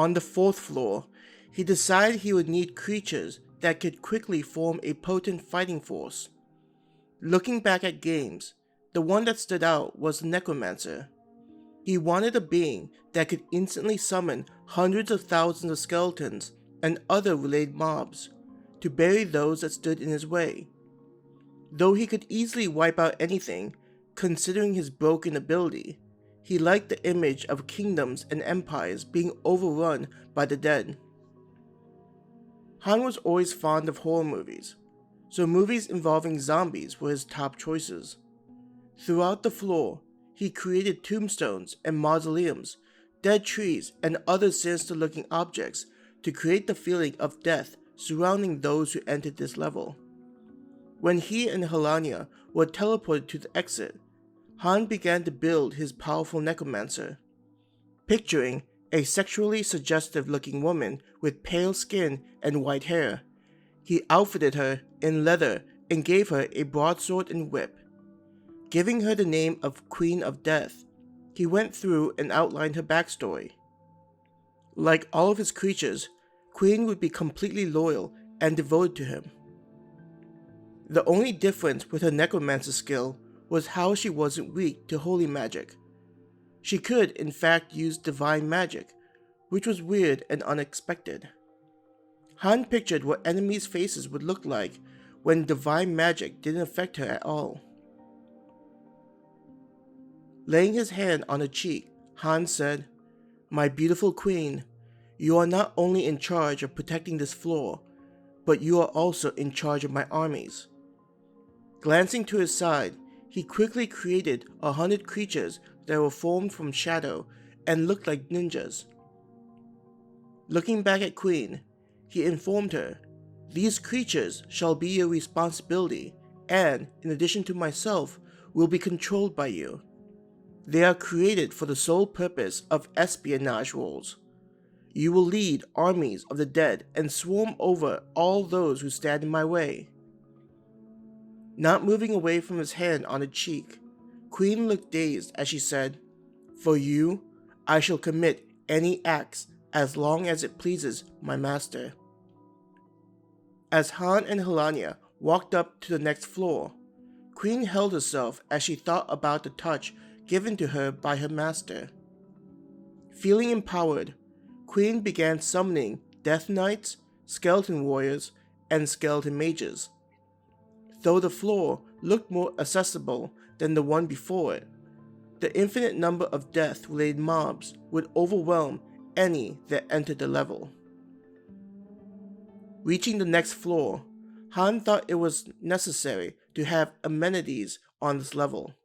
On the fourth floor, he decided he would need creatures that could quickly form a potent fighting force. Looking back at games, the one that stood out was the Necromancer. He wanted a being that could instantly summon hundreds of thousands of skeletons and other related mobs to bury those that stood in his way. Though he could easily wipe out anything, considering his broken ability, he liked the image of kingdoms and empires being overrun by the dead. Han was always fond of horror movies, so movies involving zombies were his top choices. Throughout the floor, he created tombstones and mausoleums, dead trees, and other sinister-looking objects to create the feeling of death surrounding those who entered this level. When he and Helania were teleported to the exit, Han began to build his powerful necromancer. Picturing a sexually suggestive-looking woman with pale skin and white hair, he outfitted her in leather and gave her a broadsword and whip. Giving her the name of Queen of Death, he went through and outlined her backstory. Like all of his creatures, Queen would be completely loyal and devoted to him. The only difference with her necromancer skill was how she wasn't weak to holy magic. She could, in fact, use divine magic, which was weird and unexpected. Han pictured what enemies' faces would look like when divine magic didn't affect her at all. Laying his hand on her cheek, Han said, "My beautiful queen, you are not only in charge of protecting this floor, but you are also in charge of my armies." Glancing to his side, he quickly created 100 creatures that were formed from shadow and looked like ninjas. Looking back at Queen, he informed her, "These creatures shall be your responsibility and, in addition to myself, will be controlled by you. They are created for the sole purpose of espionage roles. You will lead armies of the dead and swarm over all those who stand in my way." Not moving away from his hand on her cheek, Queen looked dazed as she said, "For you, I shall commit any acts as long as it pleases my master." As Han and Helania walked up to the next floor, Queen held herself as she thought about the touch given to her by her master. Feeling empowered, Queen began summoning Death Knights, Skeleton Warriors, and Skeleton Mages. Though the floor looked more accessible than the one before it, the infinite number of death-related mobs would overwhelm any that entered the level. Reaching the next floor, Han thought it was necessary to have amenities on this level.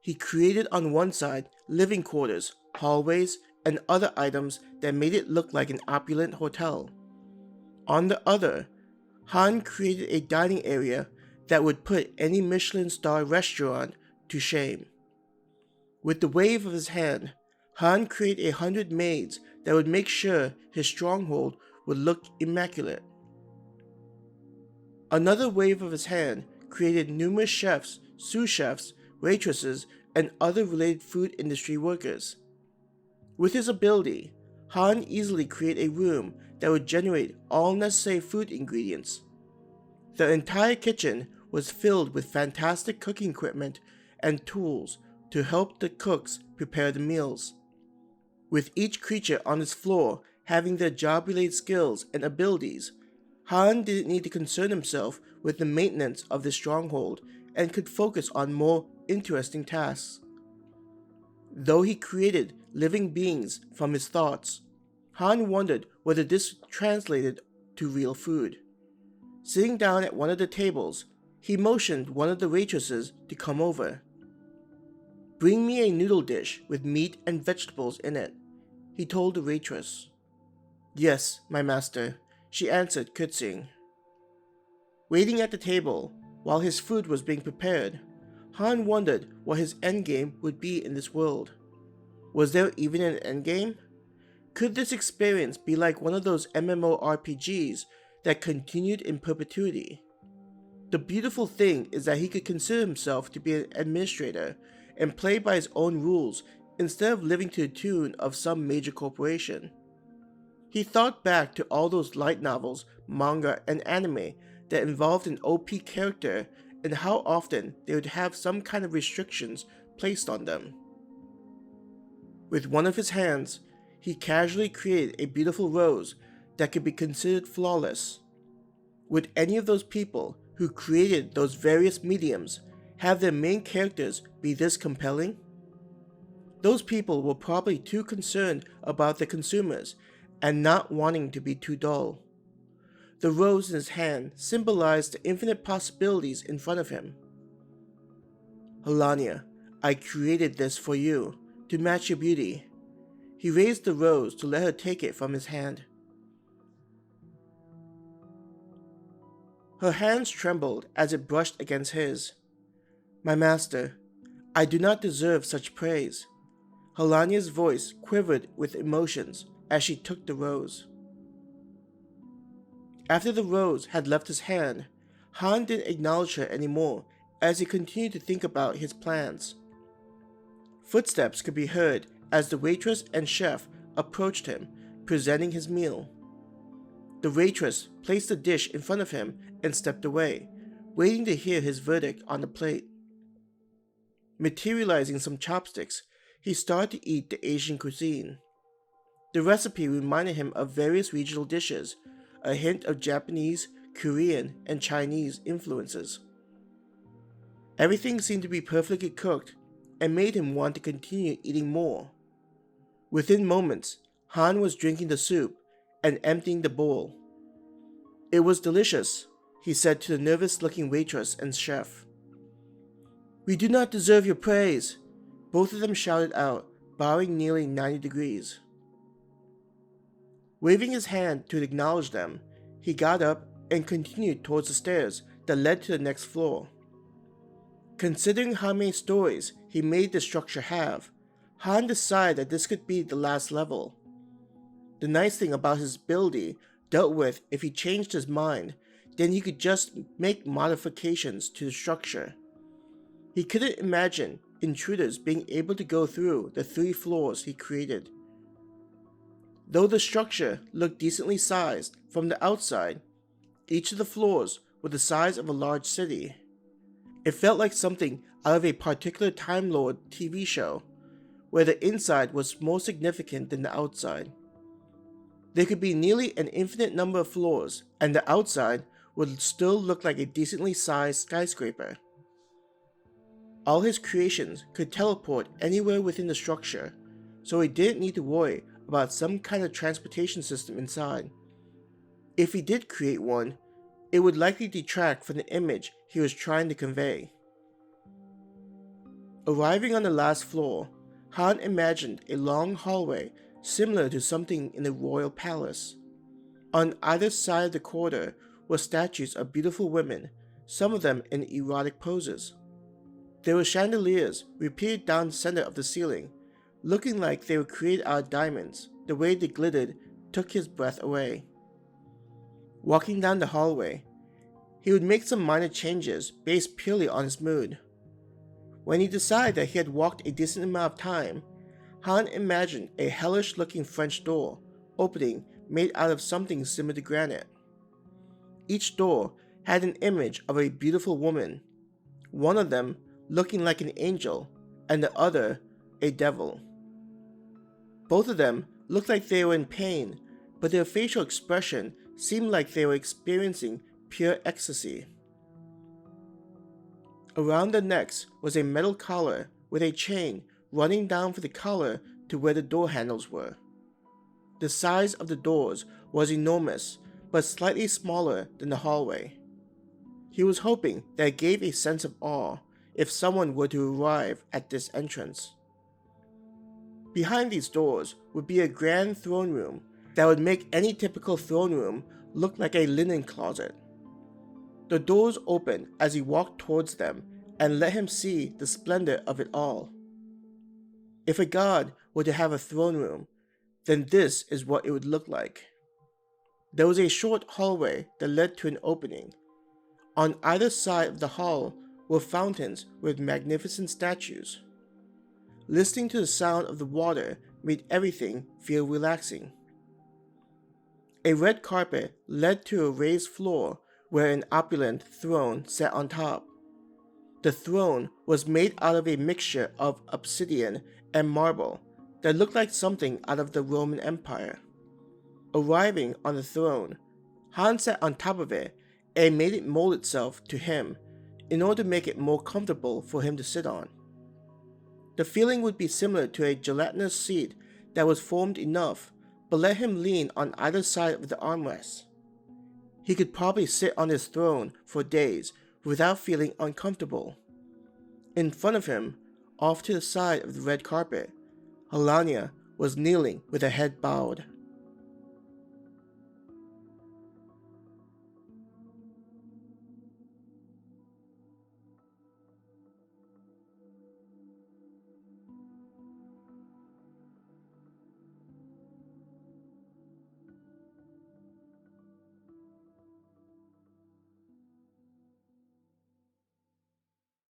He created on one side living quarters, hallways, and other items that made it look like an opulent hotel. On the other, Han created a dining area that would put any Michelin star restaurant to shame. With the wave of his hand, Han created 100 maids that would make sure his stronghold would look immaculate. Another wave of his hand created numerous chefs, sous chefs, waitresses, and other related food industry workers. With his ability, Han easily created a room that would generate all necessary food ingredients. The entire kitchen was filled with fantastic cooking equipment and tools to help the cooks prepare the meals. With each creature on his floor having their job-related skills and abilities, Han didn't need to concern himself with the maintenance of the stronghold and could focus on more interesting tasks. Though he created living beings from his thoughts, Han wondered whether this translated to real food. Sitting down at one of the tables, he motioned one of the waitresses to come over. "Bring me a noodle dish with meat and vegetables in it," he told the waitress. "Yes, my master," she answered, curtsying. Waiting at the table, while his food was being prepared, Han wondered what his endgame would be in this world. Was there even an endgame? Could this experience be like one of those MMORPGs that continued in perpetuity? The beautiful thing is that he could consider himself to be an administrator and play by his own rules instead of living to the tune of some major corporation. He thought back to all those light novels, manga, and anime that involved an OP character and how often they would have some kind of restrictions placed on them. With one of his hands, he casually created a beautiful rose that could be considered flawless. Would any of those people who created those various mediums have their main characters be this compelling? Those people were probably too concerned about the consumers and not wanting to be too dull. The rose in his hand symbolized the infinite possibilities in front of him. Helania, I created this for you, to match your beauty. He raised the rose to let her take it from his hand. Her hands trembled as it brushed against his. My master, I do not deserve such praise. Helania's voice quivered with emotions as she took the rose. After the rose had left his hand, Han didn't acknowledge her anymore as he continued to think about his plans. Footsteps could be heard as the waitress and chef approached him, presenting his meal. The waitress placed the dish in front of him and stepped away, waiting to hear his verdict on the plate. Materializing some chopsticks, he started to eat the Asian cuisine. The recipe reminded him of various regional dishes, a hint of Japanese, Korean, and Chinese influences. Everything seemed to be perfectly cooked and made him want to continue eating more. Within moments, Han was drinking the soup and emptying the bowl. It was delicious, he said to the nervous-looking waitress and chef. We do not deserve your praise, both of them shouted out, bowing nearly 90 degrees. Waving his hand to acknowledge them, he got up and continued towards the stairs that led to the next floor. Considering how many stories he made the structure have, Han decided that this could be the last level. The nice thing about his ability dealt with if he changed his mind, then he could just make modifications to the structure. He couldn't imagine intruders being able to go through the 3 floors he created. Though the structure looked decently sized from the outside, each of the floors were the size of a large city. It felt like something out of a particular Time Lord TV show, where the inside was more significant than the outside. There could be nearly an infinite number of floors, and the outside would still look like a decently sized skyscraper. All his creations could teleport anywhere within the structure, so he didn't need to worry about some kind of transportation system inside. If he did create one, it would likely detract from the image he was trying to convey. Arriving on the last floor, Han imagined a long hallway similar to something in a royal palace. On either side of the corridor were statues of beautiful women, some of them in erotic poses. There were chandeliers repeated down the center of the ceiling, looking like they were created out of diamonds. The way they glittered took his breath away. Walking down the hallway, he would make some minor changes based purely on his mood. When he decided that he had walked a decent amount of time, Han imagined a hellish-looking French door opening made out of something similar to granite. Each door had an image of a beautiful woman, one of them looking like an angel and the other a devil. Both of them looked like they were in pain, but their facial expression seemed like they were experiencing pure ecstasy. Around their necks was a metal collar with a chain running down from the collar to where the door handles were. The size of the doors was enormous, but slightly smaller than the hallway. He was hoping that it gave a sense of awe if someone were to arrive at this entrance. Behind these doors would be a grand throne room that would make any typical throne room look like a linen closet. The doors opened as he walked towards them and let him see the splendor of it all. If a god were to have a throne room, then this is what it would look like. There was a short hallway that led to an opening. On either side of the hall were fountains with magnificent statues. Listening to the sound of the water made everything feel relaxing. A red carpet led to a raised floor where an opulent throne sat on top. The throne was made out of a mixture of obsidian and marble that looked like something out of the Roman Empire. Arriving on the throne, Han sat on top of it and made it mold itself to him in order to make it more comfortable for him to sit on. The feeling would be similar to a gelatinous seat that was formed enough but let him lean on either side of the armrest. He could probably sit on his throne for days without feeling uncomfortable. In front of him, off to the side of the red carpet, Helania was kneeling with her head bowed.